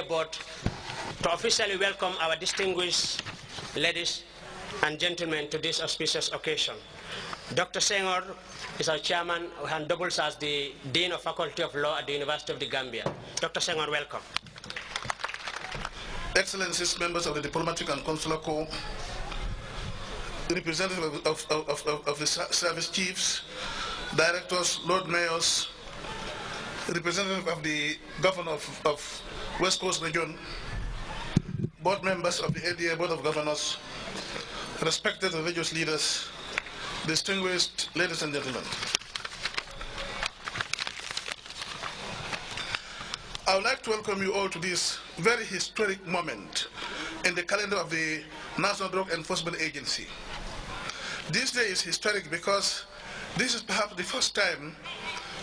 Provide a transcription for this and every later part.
Board to officially welcome our distinguished ladies and gentlemen to this auspicious occasion. Dr. Senghor is our chairman and doubles as the Dean of Faculty of Law at the University of the Gambia. Dr. Senghor, welcome. Excellencies, members of the Diplomatic and Consular Corps, representatives of the service chiefs, directors, Lord Mayors, representative of the Governor of West Coast Region, board members of the ADA Board of Governors, respected religious leaders, distinguished ladies and gentlemen. I would like to welcome you all to this very historic moment in the calendar of the National Drug Enforcement Agency. This day is historic because this is perhaps the first time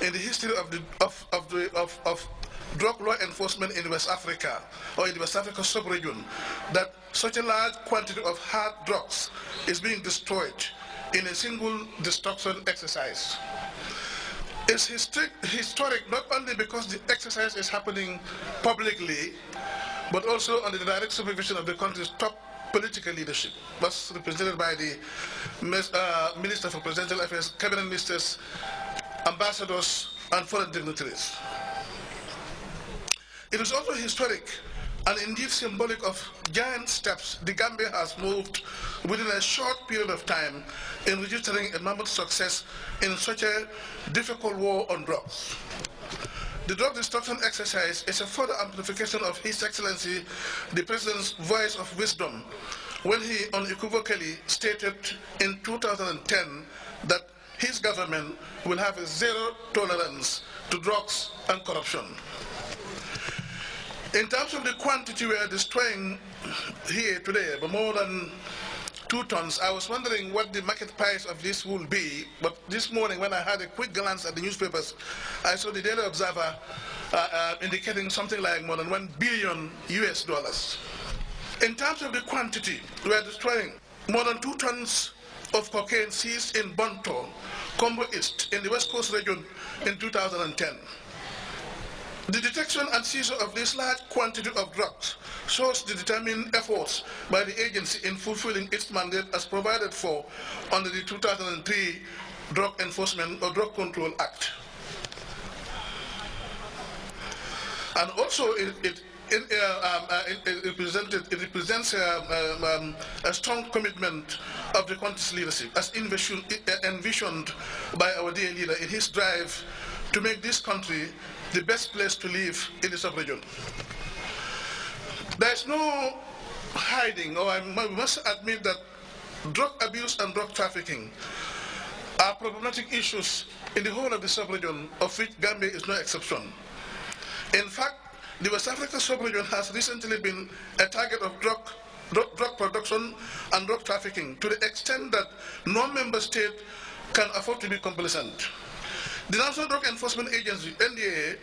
in the history of drug law enforcement in West Africa or in the West Africa sub-region that such a large quantity of hard drugs is being destroyed in a single destruction exercise. It's historic not only because the exercise is happening publicly, but also under the direct supervision of the country's top political leadership, was represented by the Minister for Presidential Affairs, Cabinet Ministers, ambassadors, and foreign dignitaries. It is also historic and indeed symbolic of giant steps the Gambia has moved within a short period of time in registering a mammoth success in such a difficult war on drugs. The drug destruction exercise is a further amplification of His Excellency the President's voice of wisdom when he unequivocally stated in 2010 that his government will have a zero tolerance to drugs and corruption. In terms of the quantity we are destroying here today, but more than 2 tons, I was wondering what the market price of this will be, but this morning when I had a quick glance at the newspapers, I saw the Daily Observer indicating something like more than $1 billion US. In terms of the quantity, we are destroying more than 2 tons of cocaine seized in Bonto, Combo East, in the West Coast region in 2010. The detection and seizure of this large quantity of drugs shows the determined efforts by the agency in fulfilling its mandate as provided for under the 2003 Drug Enforcement or Drug Control Act. And also it represents a strong commitment of the country's leadership as envisioned by our dear leader in his drive to make this country the best place to live in the sub-region. There is no hiding, or I must admit that drug abuse and drug trafficking are problematic issues in the whole of the sub-region, of which Gambia is no exception. In fact, the West Africa sub-region has recently been a target of drug production and drug trafficking to the extent that no member state can afford to be complacent. The National Drug Enforcement Agency, NDA,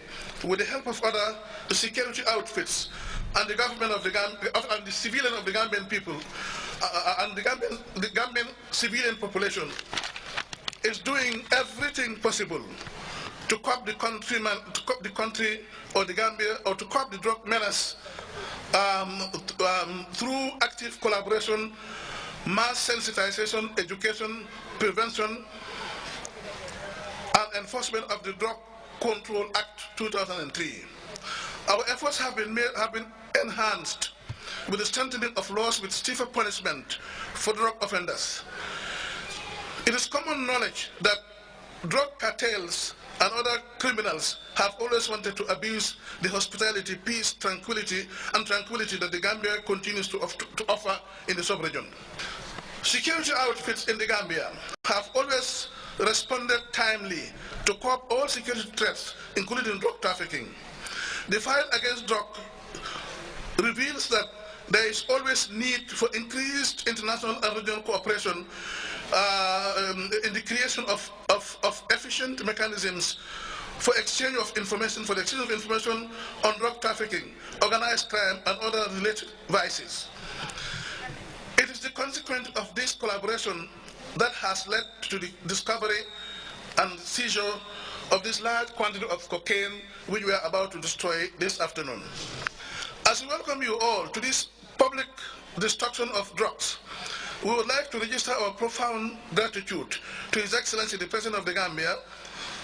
with the help of other security outfits and the government of the Gambia, and the civilian of the Gambian people, and the Gambian civilian population, is doing everything possible to curb the country or the Gambia, or to curb the drug menace through active collaboration, mass sensitization, education, prevention, and enforcement of the Drug Control Act 2003. Our efforts have been enhanced with the strengthening of laws with stiffer punishment for drug offenders. It is common knowledge that drug cartels and other criminals have always wanted to abuse the hospitality, peace, tranquility that the Gambia continues to offer in the sub-region. Security outfits in the Gambia have always responded timely to curb all security threats, including drug trafficking. The fight against drug reveals that there is always need for increased international and regional cooperation in the creation of efficient mechanisms for exchange of information, on drug trafficking, organized crime, and other related vices. It is the consequence of this collaboration that has led to the discovery and seizure of this large quantity of cocaine which we are about to destroy this afternoon. As we welcome you all to this public destruction of drugs, we would like to register our profound gratitude to His Excellency the President of the Gambia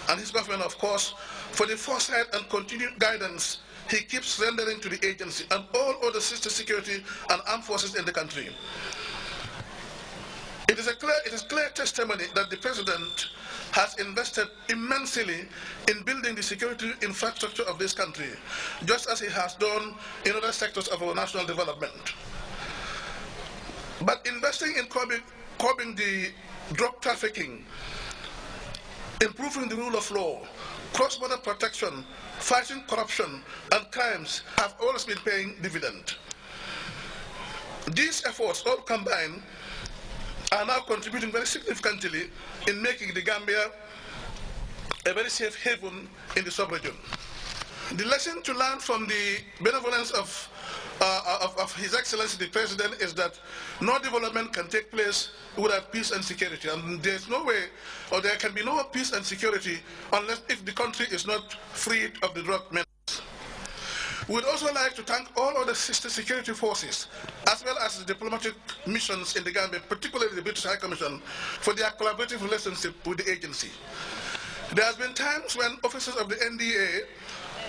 and his government, of course, for the foresight and continued guidance he keeps rendering to the agency and all other sister security and armed forces in the country. It is clear testimony that the President has invested immensely in building the security infrastructure of this country, just as he has done in other sectors of our national development. But investing in curbing the drug trafficking, improving the rule of law, cross-border protection, fighting corruption and crimes have always been paying dividend. These efforts all combined are now contributing very significantly in making the Gambia a very safe haven in the sub-region. The lesson to learn from the benevolence of His Excellency the President is that no development can take place without peace and security, and there's no way, or there can be no peace and security unless if the country is not freed of the drug menace. We'd also like to thank all other sister security forces, as well as the diplomatic missions in the Gambia, particularly the British High Commission, for their collaborative relationship with the agency. There has been times when officers of the NDA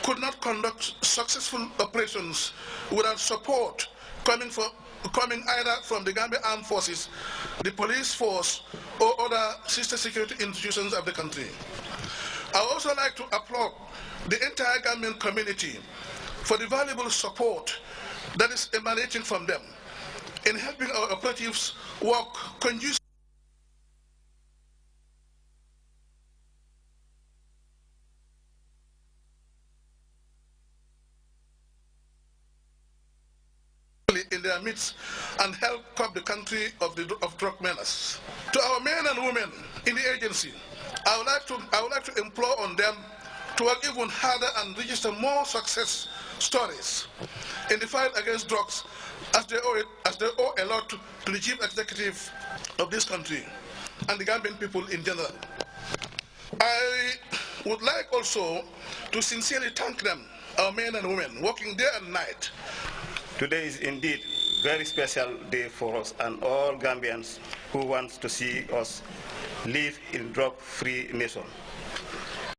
could not conduct successful operations without support coming either from the Gambia Armed Forces, the police force, or other sister security institutions of the country. I would also like to applaud the entire Gambian community for the valuable support that is emanating from them in helping our operatives work conducively in their midst and help curb the country of drug menace. To our men and women in the agency, I would like to implore on them to work even harder and register more success stories in the fight against drugs, as they owe a lot to the chief executive of this country and the Gambian people in general. I would like also to sincerely thank them, our men and women, working day and night. Today is indeed a very special day for us and all Gambians who want to see us live in drug-free nation.